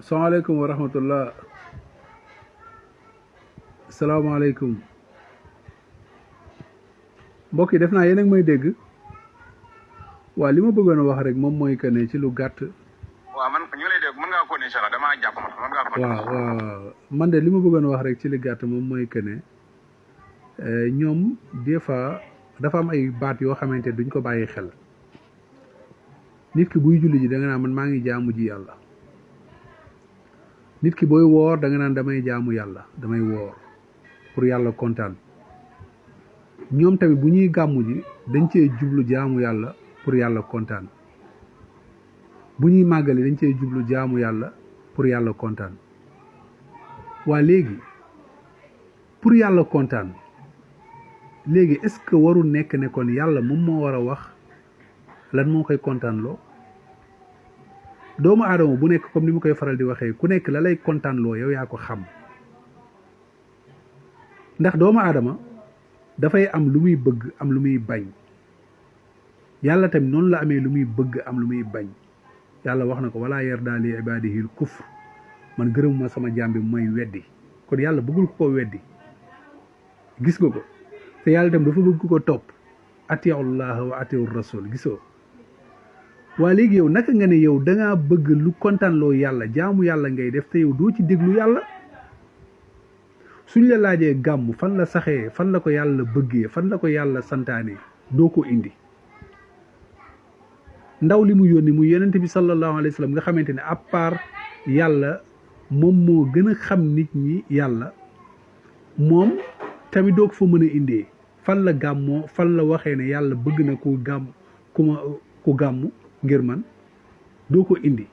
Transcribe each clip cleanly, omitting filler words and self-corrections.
salaamaaleykum wa rahmatullah. salaamaaleykum mbokk yi def naa yéen a ngi may dégg. waaw li ma bëggoon a wax rek moom mooy que ne ci lu gàtt. waaw man ñu lay dégg mën ngaa ko incha allah damaa jàpp mën ngaa ko. waaw man de li ma bëggoon a wax rek ci li gàtt moom mooy que ne ñoom des fois dafa am ay baat yoo xamante duñ ko bàyyi xel. nit ki buy julli ji da nga naan man maa ngi jaamu ji yàlla. nit ki booy woor da nga naan damay jaamu yàlla damay woor pour yàlla kontaan. ñoom tamit bu ñuy gàmmu ji dañ cee jublu jaamu yàlla pour yàlla kontaan. bu ñuy màggali dañ cee jublu jaamu yàlla pour yàlla kontaan. waa léegi pour yàlla kontaan léegi est-ce que warul nekk ne kon yàlla moom moo war a wax lan moo koy kontaan loo. doomu aadama bu nekk comme ni ma koy faral di waxee ku nekk la lay kontaan loo yow yaa ko xam. ndax doomu aadama dafay am lu muy bëgg am lu muy bañ. yàlla tamit noonu la amee lu muy bëgg am lu muy bañ. yàlla wax na ko wala yarda li ibadihil kufr man gërëmuma sama jaam bi mooy weddi kon yàlla bëggul ko weddi. gis nga ko te yàlla tamit dafa bëgg ko topp atiullaha wa atiur rasul gisoo. waa léegi yow naka nga ne yow dangaa bëgg lu kontaanloo yàlla jaamu yàlla ngay def te yow doo ci déglu yàlla. suñ la laajee gàmm fan la saxee fan la ko yàlla bëggee fan la ko yàlla santaane doo ko indi. ndaw li mu yónni mu yonent bi sallallahu alayhi wa sallam nga xamante ne à part yàlla moom moo gën a xam nit ñi yàlla moom tamit doo ko fa mën a indee fan la gàmmoo fan la waxee ne yàlla bëgg na ku gàmm ngir man doo ko indi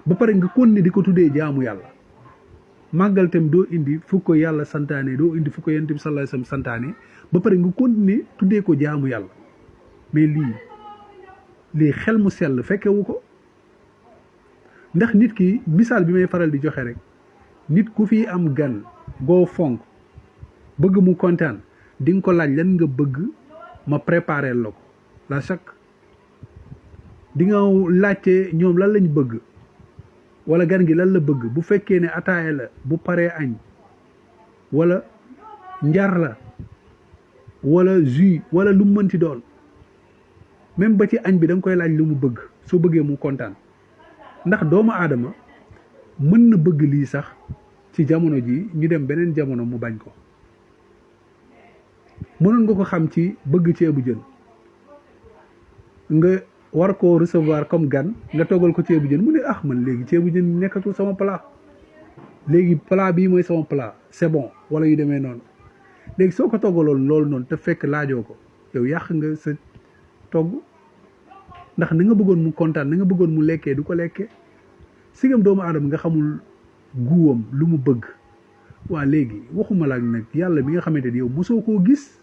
ba pare nga kon ne di ko tuddee jaamu yàlla. màggal tam doo indi fu ko yàlla santaane doo indi fu ko yonent bi sallallahu alayhi wa sallam santaane ba pare nga continuer tuddee ko jaamu yàlla mais lii xel mu sell fekkewu ko. ndax nit ki misaal bi may faral di joxe rek nit ku fi am gan goo fonk bëgg mu kontaan di nga ko laaj lan nga bëgg ma préparer la ko la chaque di nga laajte ñoom lan lañ bëgg wala gan gi lan la bëgg bu fekkee ne ataaya la bu paree añ wala njar la wala jus wala lu mu mënti doon même ba ci añ bi da nga koy laaj lu mu bëgg soo bëggee mu kontaan. ndax doomu aadama mën na bëgg lii sax ci jamono ji ñu dem beneen jamono mu bañ ko. mënoon nga ko xam ci bëgg ceebu jën nga war koo recevoir comme gan nga toggal ko ceebu jën mu ne man léegi ceebu jën nekkatul sama plat léegi plat bii mooy sama plat c'est bon wala yu demee noonu. léegi soo ko toggaloon loolu noonu te fekk laajoo ko yow yàq nga sa togg. ndax na nga bëggoon mu kontaan na nga bëggoon mu lekkee du ko lekkee sigam doomu aadama nga xamul guwam lu mu bëgg. waa léegi waxuma la nag yàlla bi nga xamante ni yow mosoo koo gis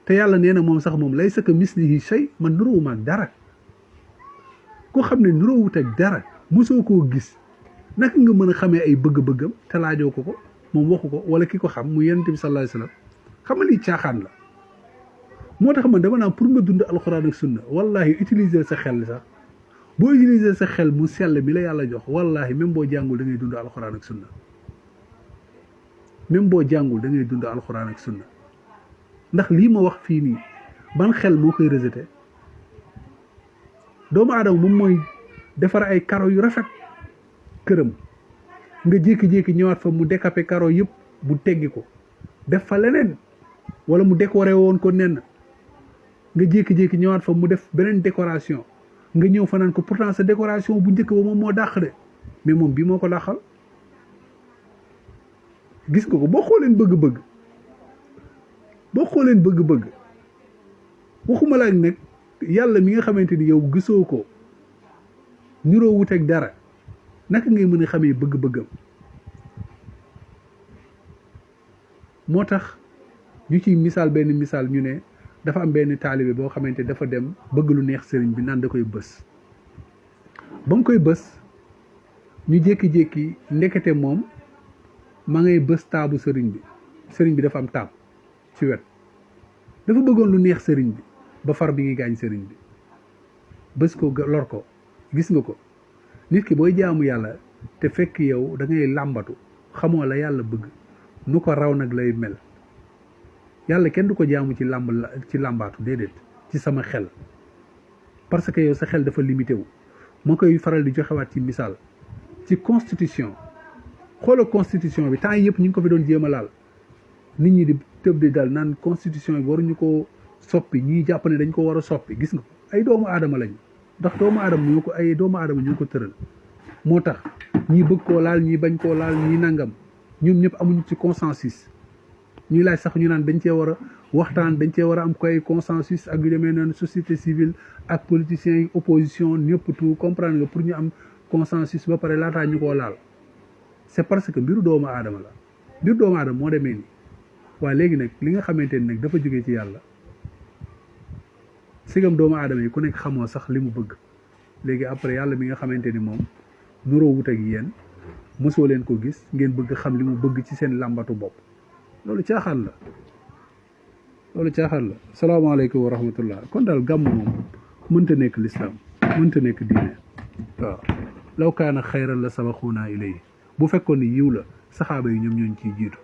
te yàlla nee na moom sax moom lay saka mislihi shay man nuróowuma ak dara koo xam ne nuróowut ak dara mosoo koo gis naka nga mën a xamee ay bëgg-bëggam te laajoo ko moom waxu ko wala ki ko xam mu yonent bi sallallahu alayhi wasallam xam nga lii caaxaan la. moo tax man dama naan pour nga dund alxuraan ak sunna wallahi utiliser sa xel sax boo utiliser sa xel mu sell bi la yàlla jox wallahi même boo jàngul da ngay dund alxuraan ak sunna même boo jàngul da ngay dund alxuraan ak sunna ndax lii ma wax fii nii ban xel moo koy rejeté. doomu aadama moom mooy defar ay karo yu rafet këram nga jékki-jékki ñëwaat fa mu décapé karo yëpp bu teggi ko def fa leneen wala mu décoré woon ko nen nga jékki-jékki ñëwaat fa mu def beneen décoration nga ñëw fa naan ko pourtant sa décoration bu njëkk ba moom moo dàq de mais moom bii moo ko dàqal. gis nga ko boo xooleen bëgg-bëgg waxuma la nag yàlla mi nga xamante ni yow gisoo ko niroo wuteeg dara naka ngay mën a xamee bëgg-bëggam. moo tax ñu ciy misaal benn misaal ñu ne dafa am benn taalibe boo xamante dafa dem bëgg lu neex sëriñ bi naan da koy bës ba mu koy bës ñu jékki-jékki ndekete moom ma ngay bës taabu sëriñ bi dafa am taab ci wet dafa bëggoon lu neex sëriñ bi ba far bi ngi gaañ sëriñ bi bës ko lor ko gis nga ko nit ki booy jaamu yàlla te fekk yow da ngay làmbatu xamoo la yàlla bëgg nu ko raw nag lay mel yàlla kenn du ko jaamu ci làmbaatu déedéet ci sama xel parce que yow sa xel dafa limité wu moo koy faral di joxewaat ci misaal ci constitution xoola constitution bi temps yëpp ñu ngi ko fi doon jéem a laal nit ñi di tëb di dal naan constitution bi waruñu ko soppi ñuy jàpp ne dañ ko war a soppi gis nga ko ay doomu aadama lañ ndax doomu aadama ñoo ko tëral moo tax ñii bëgg koo laal ñii bañ koo laal ñii nangam ñoom ñëpp amuñu ci consensus ñuy laaj sax ñu naan dañ cee war a waxtaan dañ cee war a am koy consensus ak yu demee noonu société civile ak politiciens yi opposition ñëpp tout comprendre nga pour ñu am consensus ba pare laataa ñu koo laal c'est parce que mbiru doomu aadama la mbiru doomu aadama moo demee nii waaye léegi nag li nga xamante ni nag dafa jógee ci yàlla sigam doomu aadama yi ku nekk xamoo sax li mu bëgg léegi après yàlla mi nga xamante ni moom nuroo wut ak yéen mosoo leen ko gis ngeen bëgg xam li mu bëgg ci seen làmbatu bopp loolu caaxaan la salaamaaleykum wa rahmatullah kon daal gàmm moom mënta nekk lislaam mënta nekk diine waaw law kaana xayran la sabaxuunaa ilayhi bu fekkoon ni yiw la saxaaba yi ñoom ñooñ ciy jiitu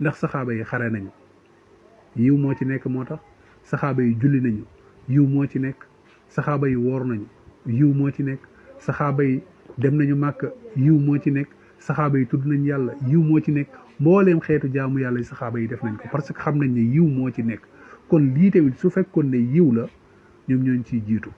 ndax saxaaba yi xare nañu yiw moo ci nekk moo tax saxaaba yi julli nañu yiw moo ci nekk saxaaba yi woor nañu yiw moo ci nekk saxaaba yi dem nañu màkk yiw moo ci nekk saxaaba yi tudd nañ yàlla yiw moo ci nekk mbooleem xeetu jaamu yàlla yi saxaaba yi def nañ ko parce que xam nañ ne yiw moo ci nekk kon lii tamit su fekkoon ne yiw la ñoom ñooñ ciy jiitu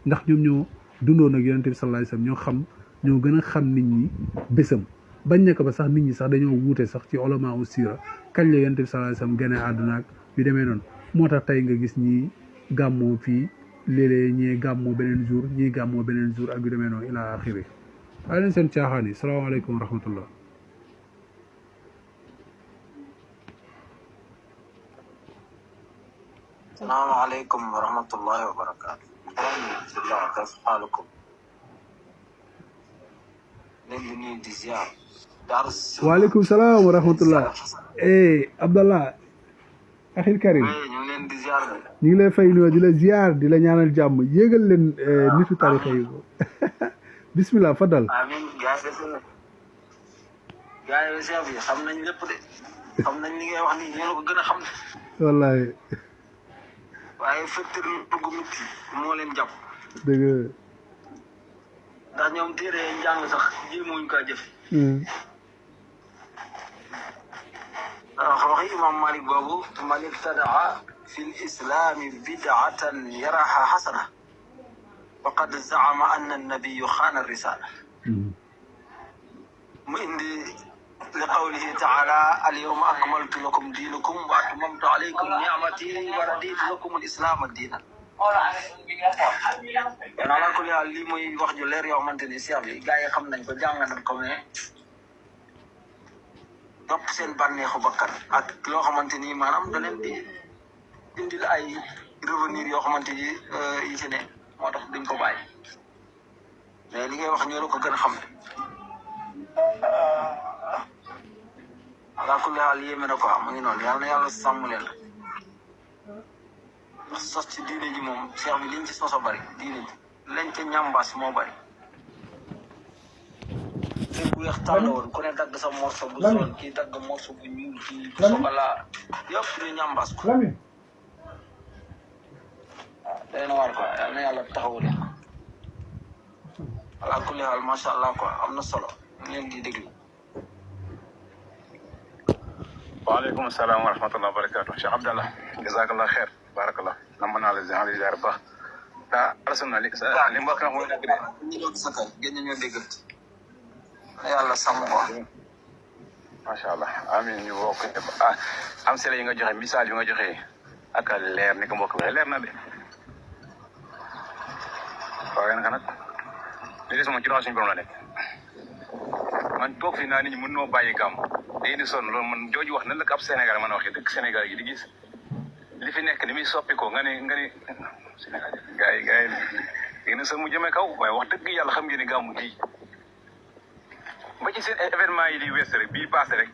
ndax ñoom ñoo dundoon ak yonente bi sallallahu alayhi wasallam ñoo gën a xam nit ñi bésam bañ nekk ba sax nit ñi sax dañoo wuute sax ci ulama u sira kañ la yonente bi sallallahu alayhi wasallam gën a àdduna ak yu demee noonu moo tax tey nga gis ñi gàmmoo fii léeg-léeg ñii gàmmoo beneen jour ñii gàmmoo beneen jour ak yu demee noonu ila axiri waaye leen seen caaxaan yi salaamaaleykum wa rahmatullah salaamaaleykum wa rahmatullahi wa barakaatu. alhamdulilah kayfa xaalukum. leen di nuyu di ziar. waaleykum salaam wa rahmatullah. Abdallah. axil Karim. ñu ngi leen di ziar. ñu ngi lay fay nuyoo di la ziar di la ñaanal jàmm yéegal leen nitu tarixa yi ko bismillah fadal. amiin gars yi chef yi xam nañ lépp de xam nañ li ngay wax nii ñoo la ko gën a xam ne. wallahi. waaye fektir gu métti moo leen jàpp. dëgg ndax ñoom téere njàng sax jéemuñ kaa jëf. waxi imam Malik boobu man ibtadaa fi lislami bidatan yaraha xasana faqad zaama anna annabiyu xaana risala mu indi li qawlihi taala alyawma akmaltu lakum diinakum wa atmamtu alaykum ni'mati wa raditu lakum alislaama diina kon ala kulli haal lii muy wax ju leer yoo xamante ni seex bi gars yi xam nañ ko jàng nañ ko ne topp seen bànneexu bakkan ak loo xamante ni maanaam da leen di indil ay revenir yoo xamante ni yi ci ne moo tax duñ ko bàyyi mais li ngay wax ñoo la ko gën a xam ala kulli haal yéeme na ko mu ngi noonu yàlla na yàlla sàmm leen ndax sos ci diine ji moom seex bi liñ ci soso bari diine ji lañ ca ñambaas moo bari te bu weex tàll woon ku ne dagg sa morso bu zone kii dagg morso bu ñuul kii sokola yëpp ñu ñambaas ko day na war quoi yal na yàlla taxawu leen ala kulli haal macha allah quoi am na solo ñu leen di déglu. waaleykum salaam wa rahmatullah wa barakatuh Cheikh Abdallah jazakallah xeer barakallah nam naa la ziar baax daa arasuna li mu wax mooy dëgg de ñu doon sakal gën ñoo déggal yàlla sàmm ko macha allah amin ñu bokk am sele yi nga joxe misaal yi nga joxe ak leer ni ko mbokk bi leer na de waaye nag li des moom ci suñu borom la nekk man toog fii naa nit ñi mën noo bàyyi gàmm day di sonn loolu man jooju wax nan la ko ab Sénégal man waxee dëkk Sénégal gi di gis li fi nekk ni muy soppi ko nga ni Sénégal gars yi léegi nag sax mu jëmee kaw waaye wax dëgg yàlla xam ngeen ni gàmmu gii ba ci seen événement yi di wees rek bii passé rek